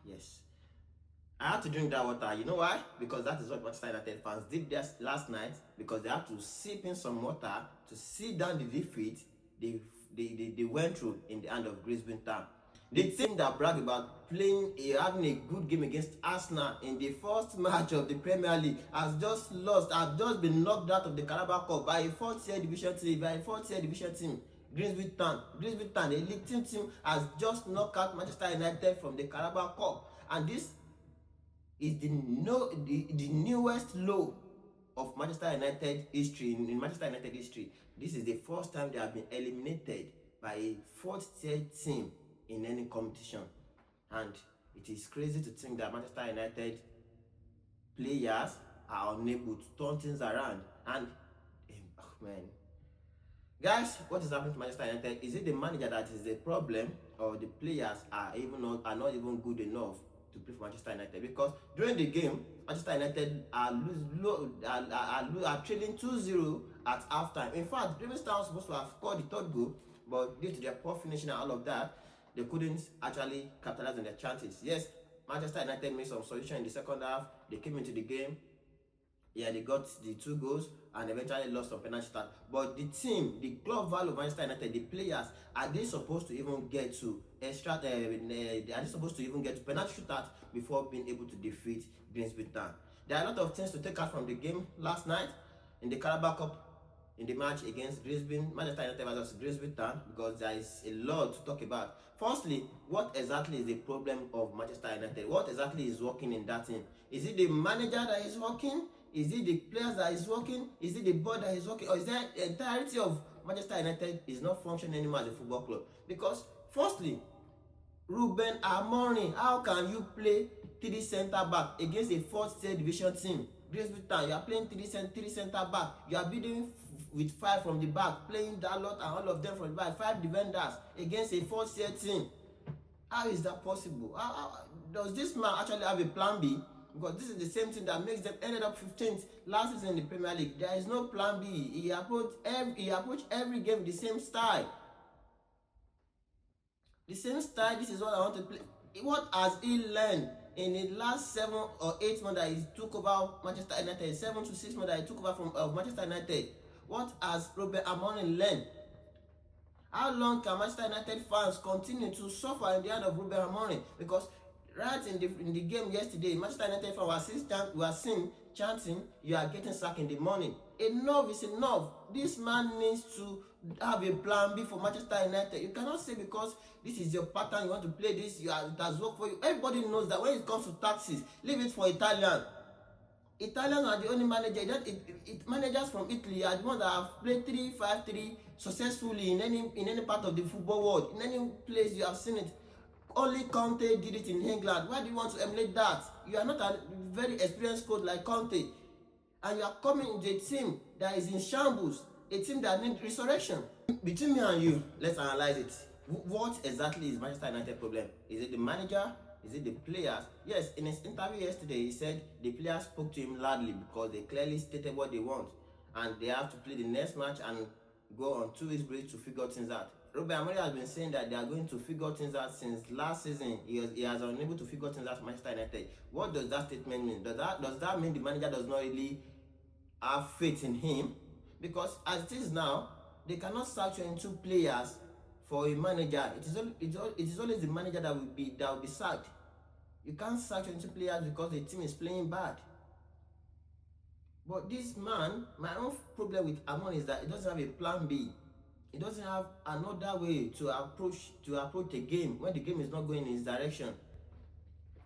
Yes. I had to drink that water. You know why? Because that is what Manchester United fans did last night. Because they had to sip in some water to sit down the defeat they went through in the hand of Grimsby Town. The team that bragged about having a good game against Arsenal in the first match of the Premier League has just lost, has just been knocked out of the Carabao Cup by a fourth-tier division team. Grimsby Town, a league team, has just knocked out Manchester United from the Carabao Cup, and this is the newest low of Manchester United history. In Manchester United history, this is the first time they have been eliminated by a fourth-tier team in any competition, and it is crazy to think that Manchester United players are unable to turn things around. And oh man, guys, what is happening to Manchester United? Is it the manager that is the problem, or the players are not even good enough to play for Manchester United? Because during the game, Manchester United are trailing 2-0 at halftime. In fact, Grimsby Town was supposed to have scored the third goal, but due to their poor finishing and all of that, they couldn't actually capitalize on their chances. Yes, Manchester United made some solution in the second half. They came into the game. Yeah, they got the 2 goals and eventually lost on penalty start. But the team, the club value of Manchester United, the players, are they supposed to even get to are they supposed to even get to penalty shootout before being able to defeat Grimsby Town? There are a lot of things to take out from the game last night in the Carabao Cup, in the match against Manchester United versus Grimsby Town, because there is a lot to talk about. Firstly, what exactly is the problem of Manchester United? What exactly is working in that team? Is it the manager that is working? Is it the players that is working? Is it the board that is working? Or is there the entirety of Manchester United is not functioning anymore as a football club? Because firstly, Ruben Amorim, how can you play 3 centre back against a 4th-tier division team? Grimsby Town, you are playing 3 centre back. You are building with 5 from the back, playing that lot and all of them from the back, 5 defenders against a 4th-tier team. How is that possible? How does this man actually have a plan B? Because this is the same thing that makes them ended up 15th last season in the Premier League. There is no plan B. He approached every game with the same style. This is what I want to play. What has he learned in the last 7 or 8 months that he took over Manchester United? 7 to 6 months that he took over from Manchester United. What has Ruben Amorim learned? How long can Manchester United fans continue to suffer in the hand of Ruben Amorim? Because right in the game yesterday, Manchester United fans were seen chanting, "You are getting sacked in the morning." Enough is enough. This man needs to have a plan B for Manchester United. You cannot say because this is your pattern, you want to play this, it has worked for you. Everybody knows that when it comes to tactics, leave it for Italians. Italians are the only manager. Managers from Italy are the ones that have played 3-5-3 successfully in any part of the football world. In any place you have seen it. Only Conte did it in England. Why do you want to emulate that? You are not a very experienced coach like Conte, and you are coming into a team that is in shambles, a team that needs resurrection. Between me and you, let's analyze it. What exactly is Manchester United's problem? Is it the manager? Is it the players? Yes, in his interview yesterday, he said the players spoke to him loudly because they clearly stated what they want, and they have to play the next match and go on 2 weeks break to figure things out. Ruben Amorim has been saying that they are going to figure things out since last season. He has unable to figure things out for Manchester United. What does that statement mean? Does that mean the manager does not really have faith in him? Because as it is now, they cannot sack 22 players for a manager. It is always the manager that will be sacked. You can't sack 22 players because the team is playing bad. But this man, my own problem with Amorim is that he doesn't have a plan B. He doesn't have another way to approach a game when the game is not going in his direction.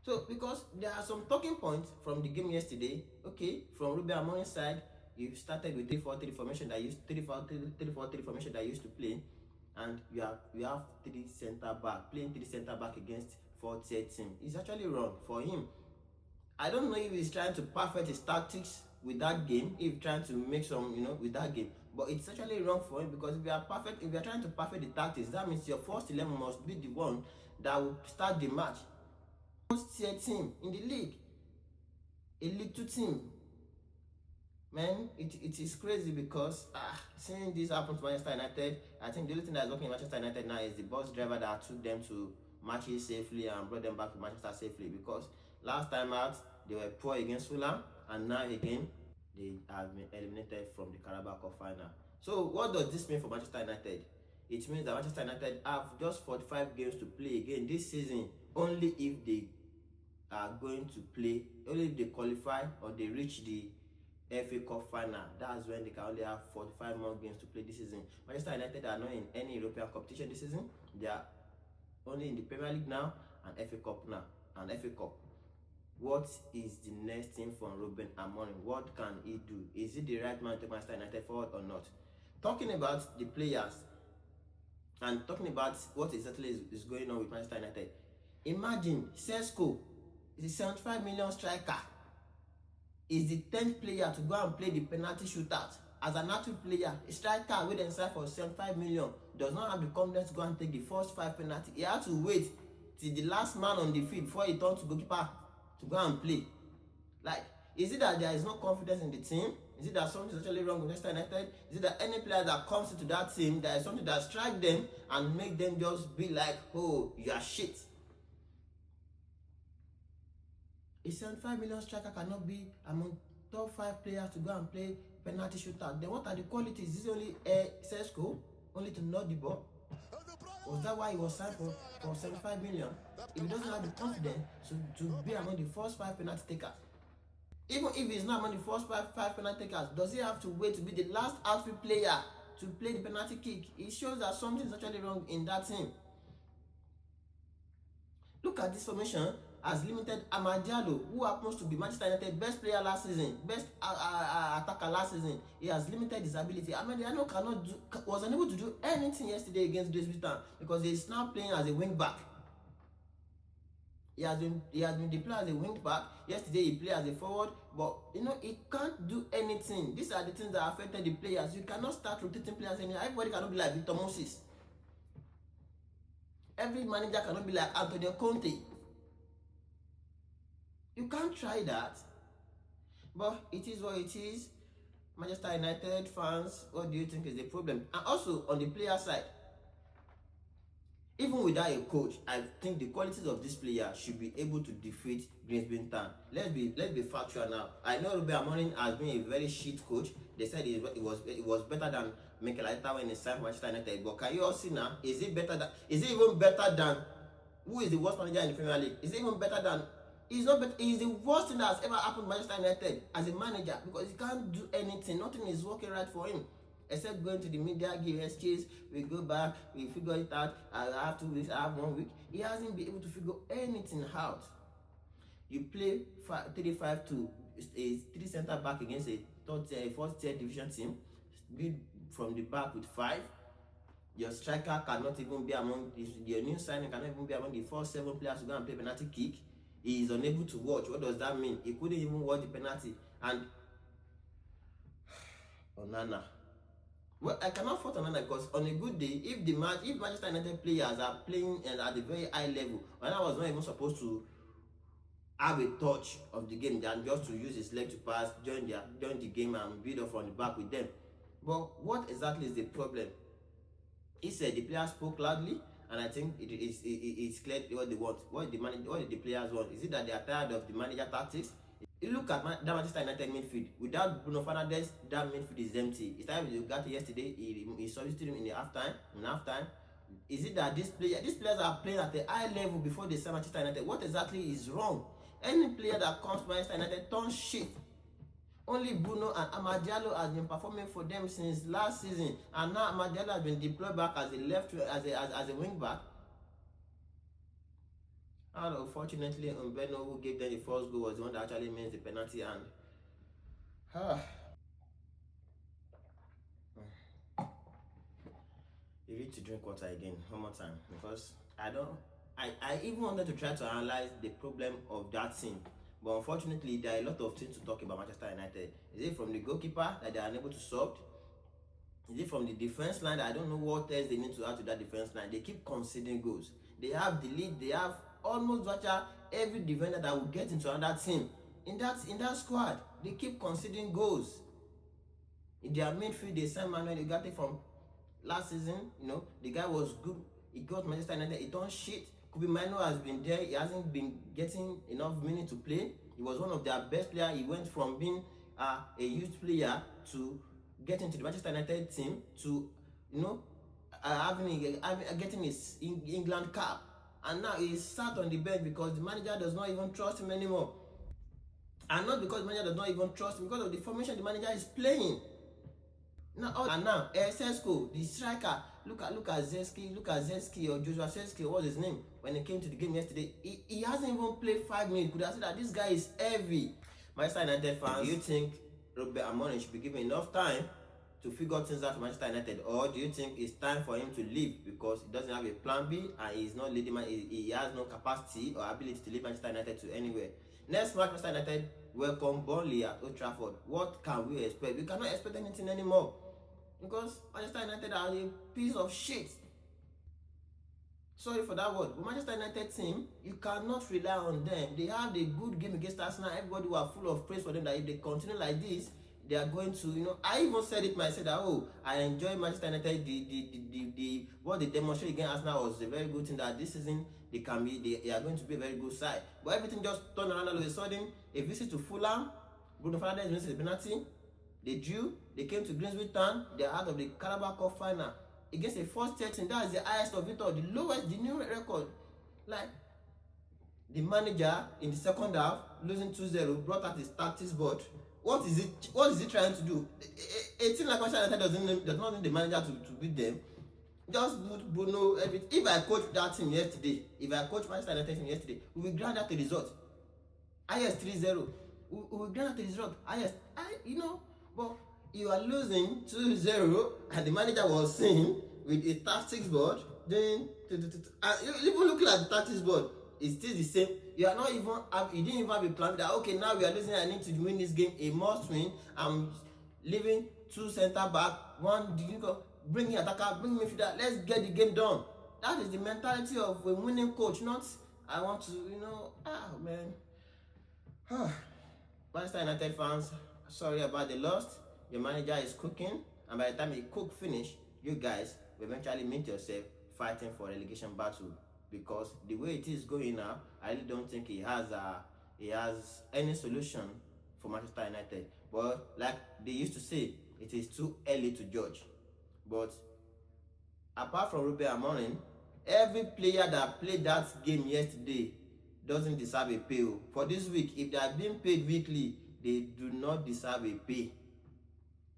So because there are some talking points from the game yesterday. Okay, from Ruben Amorim's side, you started with 3-4-3 formation that used 3-4-3 formation that used to play, and you have 3 centre back playing 3 centre back against 4th-tier team. It's actually wrong for him. I don't know if he's trying to perfect his tactics with that game, if trying to make some, with that game. But it's actually wrong for him, because if you are trying to perfect the tactics, that means your first 11 must be the one that will start the match. First-tier team in the league, a League 2 team. Man, it is crazy, because seeing this happen to Manchester United, I think the only thing that's working in Manchester United now is the bus driver that took them to matches safely and brought them back to Manchester safely, because last time out they were poor against Fulham, and now again they have been eliminated from the Carabao Cup final. So what does this mean for Manchester United? It means that Manchester United have just 45 games to play again this season, only if they are going to play, only if they qualify or they reach the FA Cup final. That's when they can only have 45 more games to play this season. Manchester United are not in any European competition this season. They are only in the Premier League now and FA Cup now and FA Cup. What is the next thing from Ruben Amorim? What can he do? Is it the right man to take Manchester United forward or not? Talking about the players and talking about what exactly is going on with Manchester United. Imagine Sesko is a 75 million striker. Is the 10th player to go and play the penalty shootout. As an active player, a striker with inside for 75 million does not have the confidence to go and take the first 5 penalties. He had to wait till the last man on the field before he turned to goalkeeper to go and play. Like, is it that there is no confidence in the team? Is it that something is actually wrong with Manchester United? Is it that any player that comes into that team, there is something that strikes them and make them just be like, oh, you are shit? A 75 million striker cannot be among top 5 players to go and play penalty shootout. Then what are the qualities? Is it only Sesko, only to knock the ball? Was that why he was signed for 75 million? If he doesn't have the confidence to be among the first 5 penalty takers, even if he's not among the first 5 penalty takers, does he have to wait to be the last outfield player to play the penalty kick? It shows that something is actually wrong in that team. Look at this formation. Has limited Amad Diallo, who happens to be Manchester United best player last season, best attacker last season. He has limited his ability. Amad Diallo was unable to do anything yesterday against Grimsby Town because he is now playing as a wing back. He has been deployed as a wing back. Yesterday he played as a forward, but he can't do anything. These are the things that affected the players. You cannot start rotating players anymore. Everybody cannot be like Victor Moses. Every manager cannot be like Antonio Conte. You can't try that. But it is what it is. Manchester United fans, what do you think is the problem? And also on the player side, even without a coach, I think the qualities of this player should be able to defeat Grimsby Town. Let's be factual now. I know Ruben Amorim has been a very shit coach. They said it was better than Mikel Arteta when he signed for Manchester United. But can you all see now? Is it even better than who is the worst manager in the Premier League? Is it even better than? He's not better. He's the worst thing that has ever happened to Manchester United as a manager, because he can't do anything. Nothing is working right for him. Except going to the media, give excuse, we go back, we figure it out, I have 2 weeks, I have 1 week. He hasn't been able to figure anything out. You play 3-5-2, a 3 center back against a 4th tier division team, build from the back with 5. Your striker cannot even be among, your new signing cannot even be among the first 7 players to go and play penalty kick. He is unable to watch. What does that mean? He couldn't even watch the penalty. And Onana. Well, I cannot fault Onana because on a good day, if Manchester United players are playing at a very high level, Onana was not even supposed to have a touch of the game than just to use his leg to pass, join the game and build up from the back with them. But what exactly is the problem? He said the players spoke loudly, and I think it's clear what they want. What did the players want? Is it that they are tired of the manager tactics? You look at that Manchester United midfield. Without Bruno Fernandes, that midfield is empty. It started with Ugarte yesterday. He substituted him in the halftime. Is it that these players are playing at a high level before they sign Manchester United? What exactly is wrong? Any player that comes to Manchester United turns shit. Only Bruno and Amad Diallo has been performing for them since last season, and now Amad Diallo has been deployed back as a wing back. And unfortunately, Mbeno, who gave them the first goal, was the one that actually made the penalty. And you need to drink water again one more time, because I even wanted to try to analyze the problem of that team. But unfortunately, there are a lot of things to talk about Manchester United. Is it from the goalkeeper that they are unable to solve? Is it from the defense line? I don't know what else they need to add to that defense line. They keep conceding goals. They have the lead. They have almost every defender that will get into another team. In that squad, they keep conceding goals. In their midfield, they signed Manuel Ugarte from last season. The guy was good. He got Manchester United. He turned shit. Kobe Mino has been there. He hasn't been getting enough minutes to play. He was one of their best players. He went from being a youth player to getting to the Manchester United team to, getting his England cap. And now he's sat on the bench because the manager does not even trust him anymore. And not because the manager does not even trust him, because of the formation the manager is playing. Now, Sesko, the striker, look at Zeski or Joshua Zeski, what's his name, when he came to the game yesterday, he hasn't even played 5 minutes. Could have said that this guy is heavy. Manchester United fans, do you think Ruben Amorim should be given enough time to figure things out for Manchester United, or do you think it's time for him to leave because he doesn't have a plan B and he's not leading, he has no capacity or ability to lead Manchester United to anywhere? Next match, Manchester United welcome Burnley at Old Trafford. What can we expect? We cannot expect anything anymore, because Manchester United are a piece of shit. Sorry for that word, but Manchester United team, you cannot rely on them. They have a good game against Arsenal. Everybody were full of praise for them, that if they continue like this, they are going to, I even said it myself that, I enjoy Manchester United. What they demonstrated against Arsenal was a very good thing, that this season they are going to be a very good side. But everything just turned around all of a sudden. A visit to Fulham, Bruno Fernandes misses the penalty. They drew. They came to Grimsby Town. They are out of the Carabao Cup final against a first team. That is the highest of it all, the lowest, the new record. Like, the manager in the second half, losing 2-0, brought out his tactics board. What is he trying to do? A team like Manchester United does not need the manager to beat them. Just Bruno. If I coach that team yesterday, if I coach Manchester United team yesterday, we will grant out the result. Highest 3-0. We will grant out the result. Highest, but you are losing 2-0, and the manager was seen with a tactics board. Then, you even looking at the tactics board, it's still the same. You didn't even have a plan that, okay, now we are losing, I need to win this game, a must win. I'm leaving 2 center back, 1 bring in attacker, bring midfielder, let's get the game done. That is the mentality of a winning coach, not I want to, man. Manchester United fans, sorry about the loss. Your manager is cooking, and by the time he finish, you guys will eventually meet yourself fighting for relegation battle. Because the way it is going now, I really don't think he has any solution for Manchester United. But like they used to say, it is too early to judge. But apart from Ruben Amorim, every player that played that game yesterday doesn't deserve a pay. For this week, if they are being paid weekly, they do not deserve a pay.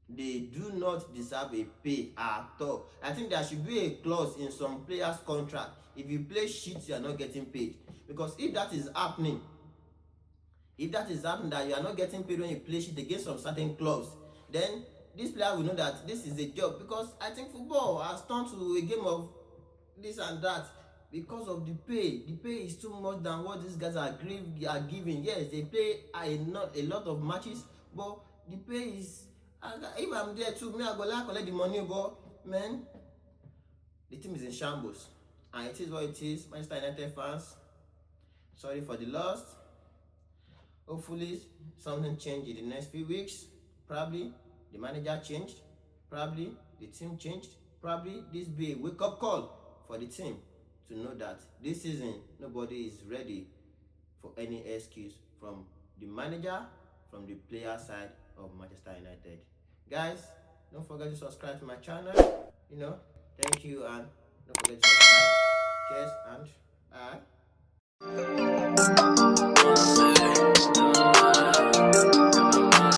They do not deserve a pay at all. I think there should be a clause in some players' contract. If you play shit, you are not getting paid. Because if that is happening, that you are not getting paid when you play shit against some certain clubs, then this player will know that this is a job. Because I think football has turned to a game of this and that because of the pay. The pay is too much than what these guys are giving. Yes, they play a lot of matches, but the pay is, if I'm there too, I go collect the money, but man, the team is in shambles. And it is what it is. Manchester United fans, sorry for the loss. Hopefully something changed in the next few weeks. Probably the manager changed. Probably the team changed. Probably this be a wake-up call for the team to know that this season nobody is ready for any excuse from the manager, from the player side of Manchester United. Guys, don't forget to subscribe to my channel. Thank you, and don't forget to subscribe.